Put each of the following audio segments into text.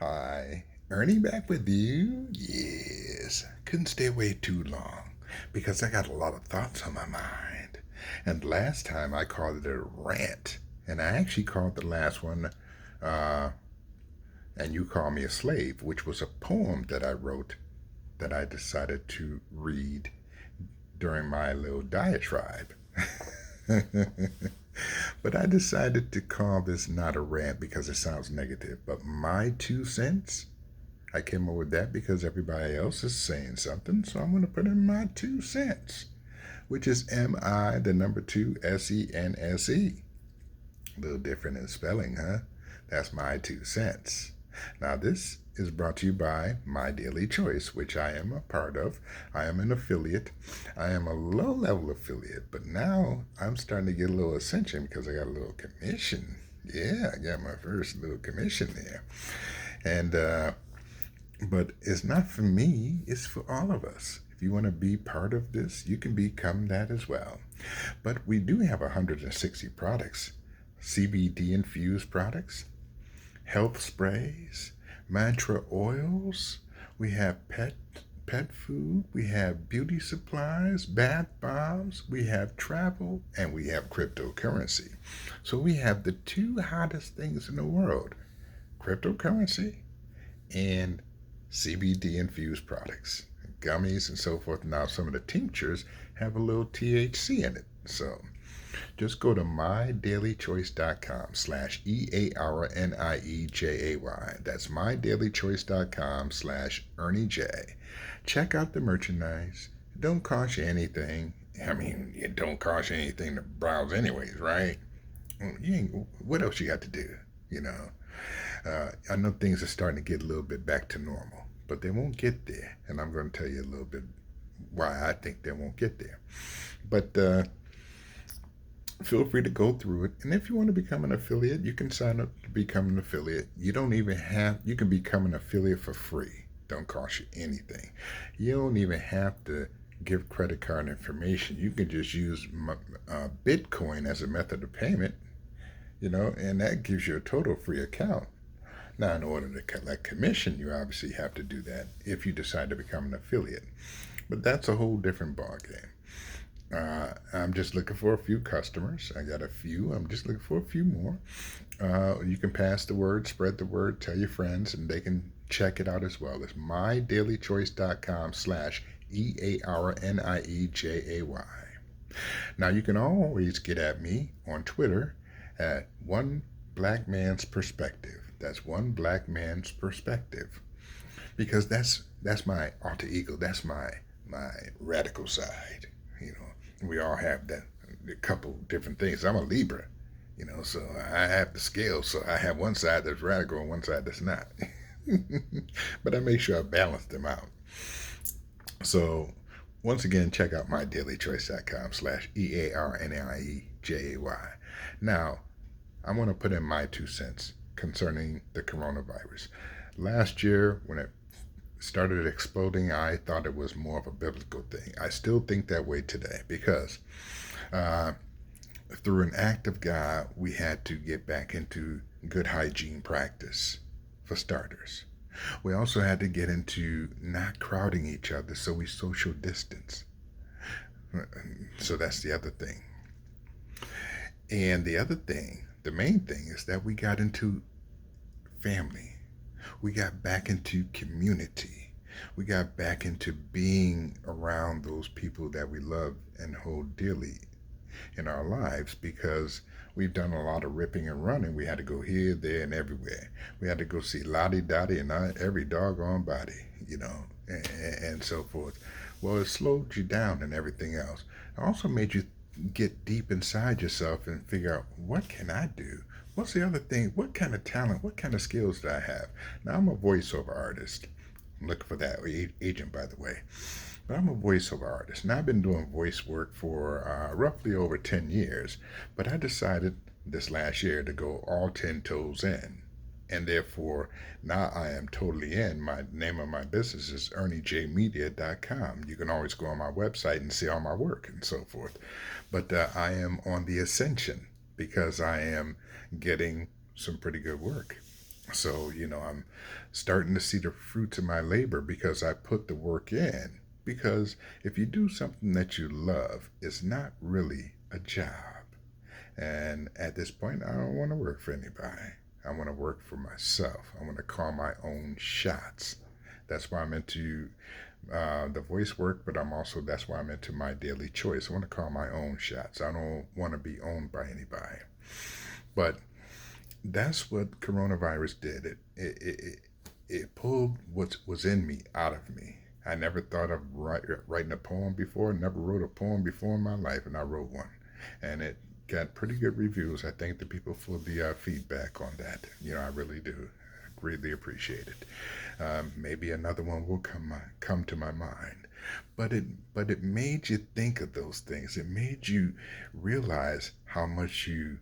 Hi, Ernie back with you. Yes, couldn't stay away too long because I got a lot of thoughts on my mind. And last time I called it a rant, and I actually called the last one, uh, and you call me a slave, which was a poem that I wrote that I decided to read during my little diatribe. But I decided to call this not a rant because it sounds negative, but my 2 cents. I came up with that because everybody else is saying something, so I'm going to put in my 2 cents, which is M-I, the number 2, SENSE. A little different in spelling, huh? That's my 2 cents. Now, this is brought to you by My Daily Choice, which I am a part of. I am an affiliate. I am a low level affiliate, but now I'm starting to get a little ascension because I got a little commission. Yeah, I got my first little commission there. And but it's not for me, it's for all of us. If you want to be part of this, you can become that as well. But we do have 160 products: CBD infused products, health sprays, mantra oils, we have pet food, we have beauty supplies, bath bombs, we have travel, and we have cryptocurrency. So we have the two hottest things in the world: cryptocurrency and CBD infused products, gummies, and so forth. Now, some of the tinctures have a little THC in it. So just go to mydailychoice.com/EARNIEJAY. That's mydailychoice.com/Ernie J. Check out the merchandise. It don't cost you anything. I mean, it don't cost you anything to browse, anyways, right? You ain't, what else you got to do? You know, I know things are starting to get a little bit back to normal, but they won't get there. And I'm going to tell you a little bit why I think they won't get there. But feel free to go through it. And if you want to become an affiliate, you can sign up to become an affiliate. You don't even have, you can become an affiliate for free. Don't cost you anything. You don't even have to give credit card information. You can just use Bitcoin as a method of payment, and that gives you a total free account. Now, in order to collect commission, you obviously have to do that if you decide to become an affiliate. But that's a whole different ballgame. I'm just looking for a few customers. I got a few. I'm just looking for a few more. You can pass the word, spread the word, tell your friends, and they can check it out as well. It's mydailychoice.com/EARNIEJAY. Now, you can always get at me on Twitter at One Black Man's Perspective. That's One Black Man's Perspective, because that's my alter ego. That's my radical side. You know, we all have that, a couple different things. I'm a Libra, so I have the scale. So I have one side that's radical and one side that's not. But I make sure I balance them out. So once again, check out mydailychoice.com/EARNIEJAY. Now, I want to put in my 2 cents concerning the coronavirus. Last year, when it started exploding, I thought it was more of a biblical thing. I still think that way today because uh, through an act of God, we had to get back into good hygiene practice, for starters. We also had to get into not crowding each other, so we social distance. So that's the other thing. And the other thing, the main thing, is that we got into family. We got back into community. We got back into being around those people that we love and hold dearly in our lives, because we've done a lot of ripping and running. We had to go here, there, and everywhere. We had to go see Lottie Dottie and every doggone body, and so forth. Well, it slowed you down and everything else. It also made you get deep inside yourself and figure out, what can I do? What's the other thing? What kind of talent, what kind of skills do I have? Now, I'm a voiceover artist. I'm looking for that agent, by the way. But I'm a voiceover artist. Now, I've been doing voice work for roughly over 10 years. But I decided this last year to go all 10 toes in. And therefore, now I am totally in. My name of my business is ErnieJMedia.com. You can always go on my website and see all my work and so forth. But I am on the ascension because I am getting some pretty good work. So, I'm starting to see the fruits of my labor because I put the work in. Because if you do something that you love, it's not really a job. And at this point, I don't want to work for anybody. I want to work for myself. I want to call my own shots. That's why I'm into the voice work, but that's why I'm into my daily choice. I want to call my own shots. I don't want to be owned by anybody. But that's what coronavirus did. It pulled what was in me out of me. I never thought of writing a poem before. Never wrote a poem before in my life, and I wrote one, and it got pretty good reviews. I thank the people for the feedback on that. I really do. Greatly appreciate it. Maybe another one will come to my mind, but it made you think of those things. It made you realize how much you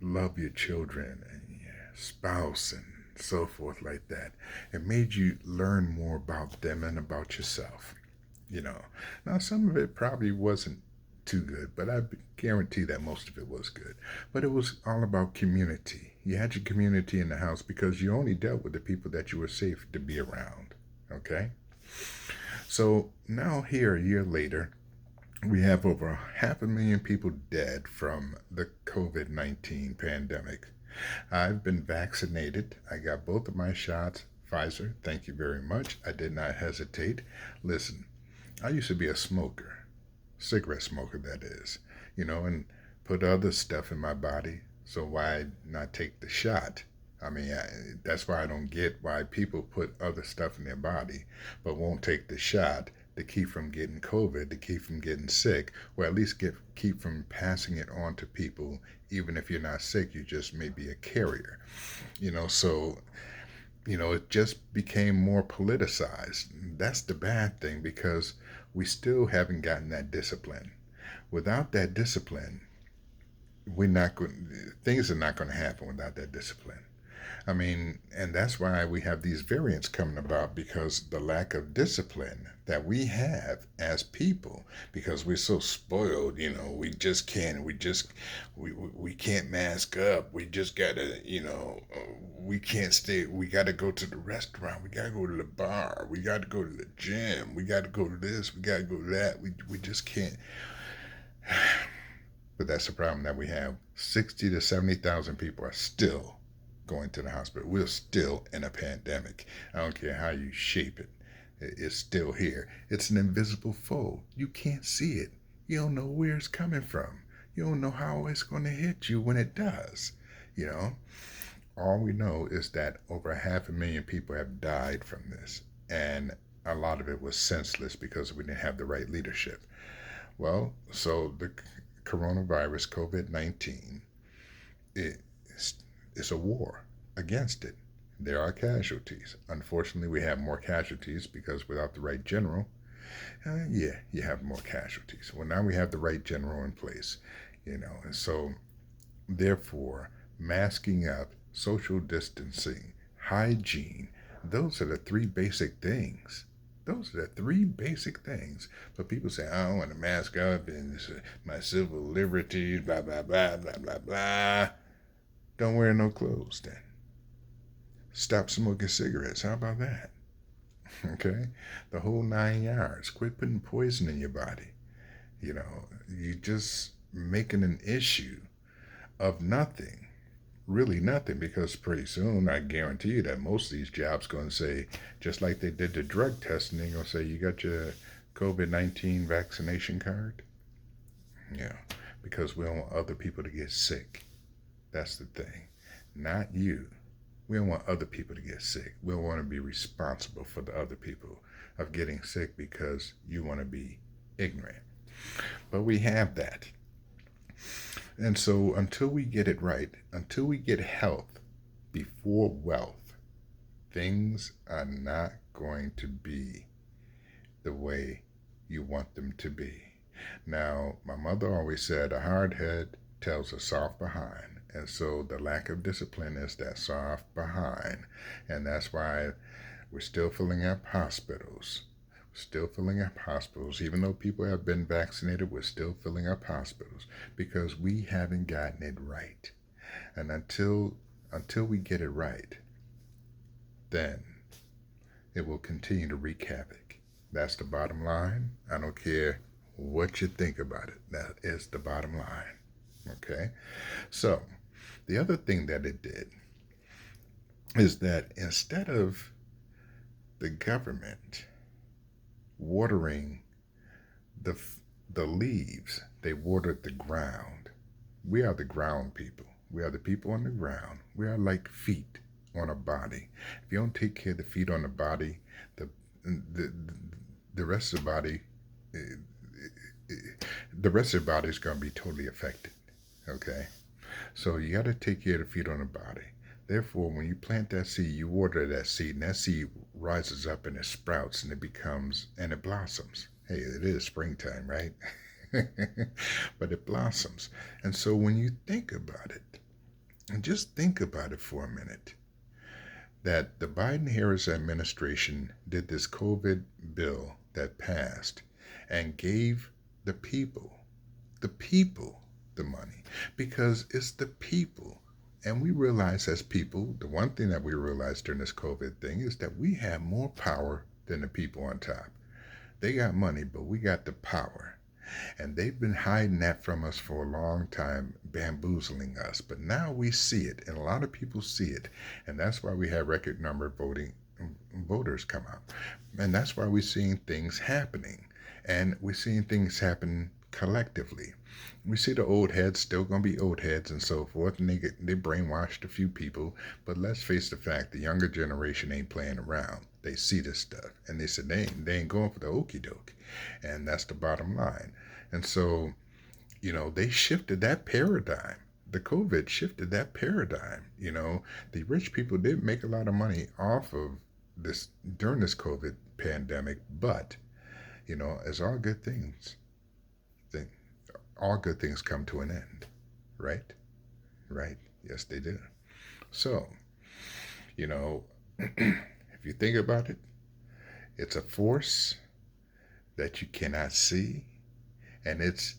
love your children and your spouse and so forth like that. It made you learn more about them and about yourself. You know, now some of it probably wasn't too good, but I guarantee that most of it was good. But it was all about community. You had your community in the house because you only dealt with the people that you were safe to be around. Okay? So now, here, a year later, we have over 500,000 people dead from the COVID 19 pandemic. I've been vaccinated. I got both of my shots. Pfizer, thank you very much. I did not hesitate. Listen, I used to be a smoker, cigarette smoker, that is, and put other stuff in my body. So why not take the shot? I mean, that's why I don't get why people put other stuff in their body but won't take the shot to keep from getting COVID, to keep from getting sick, or at least keep from passing it on to people. Even if you're not sick, you just may be a carrier. So it just became more politicized. That's the bad thing because we still haven't gotten that discipline. Without that discipline, we're not going. Things are not going to happen without that discipline. I mean, and that's why we have these variants coming about because the lack of discipline that we have as people, because we're so spoiled, we can't mask up. We just gotta, we can't stay. We gotta go to the restaurant. We gotta go to the bar. We gotta go to the gym. We gotta go to this. We gotta go to that. We just can't. But that's the problem that we have. 60 to 70,000 people are still going to the hospital. We're still in a pandemic. I don't care how you shape it. It's still here. It's an invisible foe. You can't see it. You don't know where it's coming from. You don't know how it's going to hit you when it does. You know, all we know is that over 500,000 people have died from this. And a lot of it was senseless because we didn't have the right leadership. Well, so the coronavirus, COVID 19, it's a war against it. There are casualties. Unfortunately, we have more casualties because without the right general, yeah, you have more casualties. Well, now we have the right general in place, and so therefore, masking up, social distancing, hygiene, those are the three basic things. Those are the three basic things. But people say, I don't want to mask up and my civil liberties, blah, blah, blah, blah, blah, blah. Don't wear no clothes then. Stop smoking cigarettes. How about that? Okay? The whole 9 yards. Quit putting poison in your body. You just making an issue of nothing. Really nothing, because pretty soon I guarantee you that most of these jobs going to say, just like they did the drug testing, they're going to say, you got your COVID 19 vaccination card? Yeah, because we don't want other people to get sick. That's the thing. Not you. We don't want other people to get sick. We don't want to be responsible for the other people of getting sick because you want to be ignorant. But we have that. And so until we get it right, until we get health before wealth, things are not going to be the way you want them to be. Now, my mother always said a hard head tells a soft behind. And so the lack of discipline is that soft behind. And that's why we're still filling up hospitals. Still filling up hospitals. Even though people have been vaccinated, we're still filling up hospitals because we haven't gotten it right. And until we get it right, then it will continue to wreak havoc. That's the bottom line. I don't care what you think about it. That is the bottom line. Okay? So, the other thing that it did is that instead of the government watering the the leaves, they watered the ground. We are the ground people. We are the people on the ground. We are like feet on a body. If you don't take care of the feet on the body, the the the rest of the body, eh, the rest of the body is going to be totally affected. Okay, so you got to take care of the feet on the body. Therefore, when you plant that seed, you water that seed, and that seed rises up and it sprouts and it becomes and it blossoms. Hey, it is springtime, right? But it blossoms. And so when you think about it, and just think about it for a minute, that the Biden Harris administration did this COVID bill that passed and gave the people, the people, the money because it's the people. And we realize as people, the one thing that we realized during this COVID thing is that we have more power than the people on top. They got money, but we got the power. And they've been hiding that from us for a long time, bamboozling us. But now we see it, and a lot of people see it. And that's why we have record number of voters come out. And that's why we're seeing things happening. And we're seeing things happen collectively. We see the old heads still gonna be old heads and so forth, and they brainwashed a few people. But let's face the fact: the younger generation ain't playing around. They see this stuff, and they said they ain't going for the okey doke, and that's the bottom line. And so, they shifted that paradigm. The COVID shifted that paradigm. The rich people did make a lot of money off of this during this COVID pandemic, but as thing, all good things come to an end, right? Right? Yes, they do. So, you know, if you think about it, it's a force that you cannot see, and it's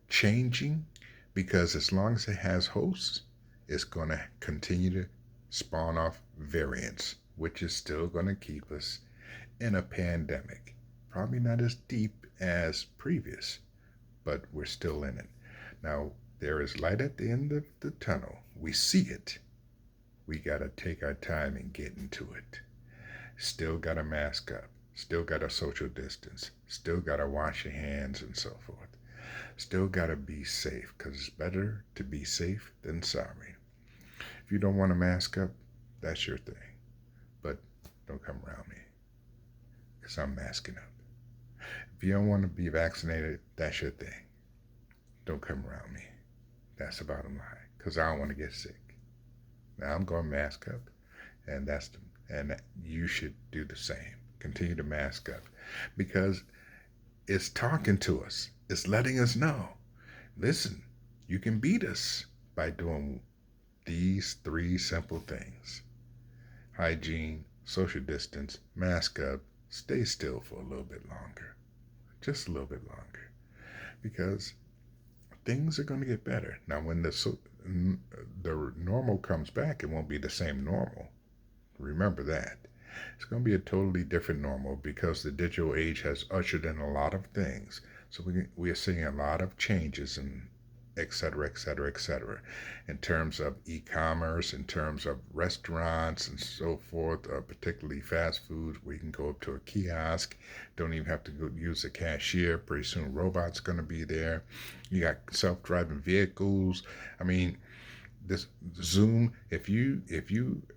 changing because as long as it has hosts, it's going to continue to spawn off variants, which is still going to keep us in a pandemic. Probably not as deep as previous, but we're still in it. Now, there is light at the end of the tunnel. We see it. We got to take our time and get into it. Still got to mask up. Still got to social distance. Still got to wash your hands and so forth. Still got to be safe because it's better to be safe than sorry. If you don't want to mask up, that's your thing. But don't come around me because I'm masking up. If you don't want to be vaccinated, that's your thing. Don't come around me. That's the bottom line because I don't want to get sick. Now I'm going to mask up, and and you should do the same. Continue to mask up because it's talking to us. It's letting us know. Listen, you can beat us by doing these 3 simple things: hygiene, social distance, mask up, stay still for a little bit longer. Just a little bit longer. Because things are going to get better. Now, when the normal comes back, it won't be the same normal. Remember that. It's going to be a totally different normal because the digital age has ushered in a lot of things. So we are seeing a lot of changes and et cetera, et cetera, et cetera, in terms of e-commerce, in terms of restaurants and so forth, particularly fast food, where you can go up to a kiosk, don't even have to go use a cashier. Pretty soon robots going to be there. You got self-driving vehicles. I mean, this Zoom, if you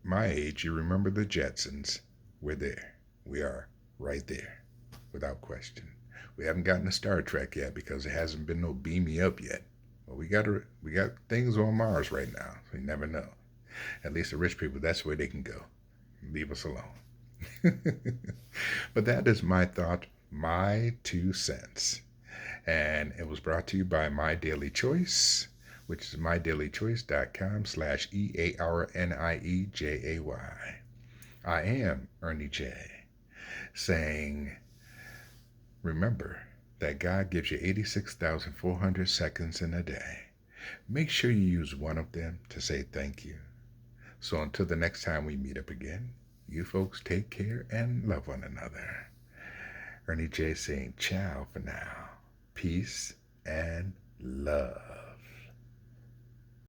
my age, you remember the Jetsons. We're there. We are right there, without question. We haven't gotten to Star Trek yet because there hasn't been no beam me up yet. But we got things on Mars right now. So you never know. At least the rich people, that's where they can go. Leave us alone. But that is my thought, my 2 cents. And it was brought to you by My Daily Choice, which is mydailychoice.com/EARNIEJAY. I am Ernie J, saying, remember that God gives you 86,400 seconds in a day. Make sure you use one of them to say thank you. So until the next time we meet up again, you folks take care and love one another. Ernie J saying ciao for now. Peace and love.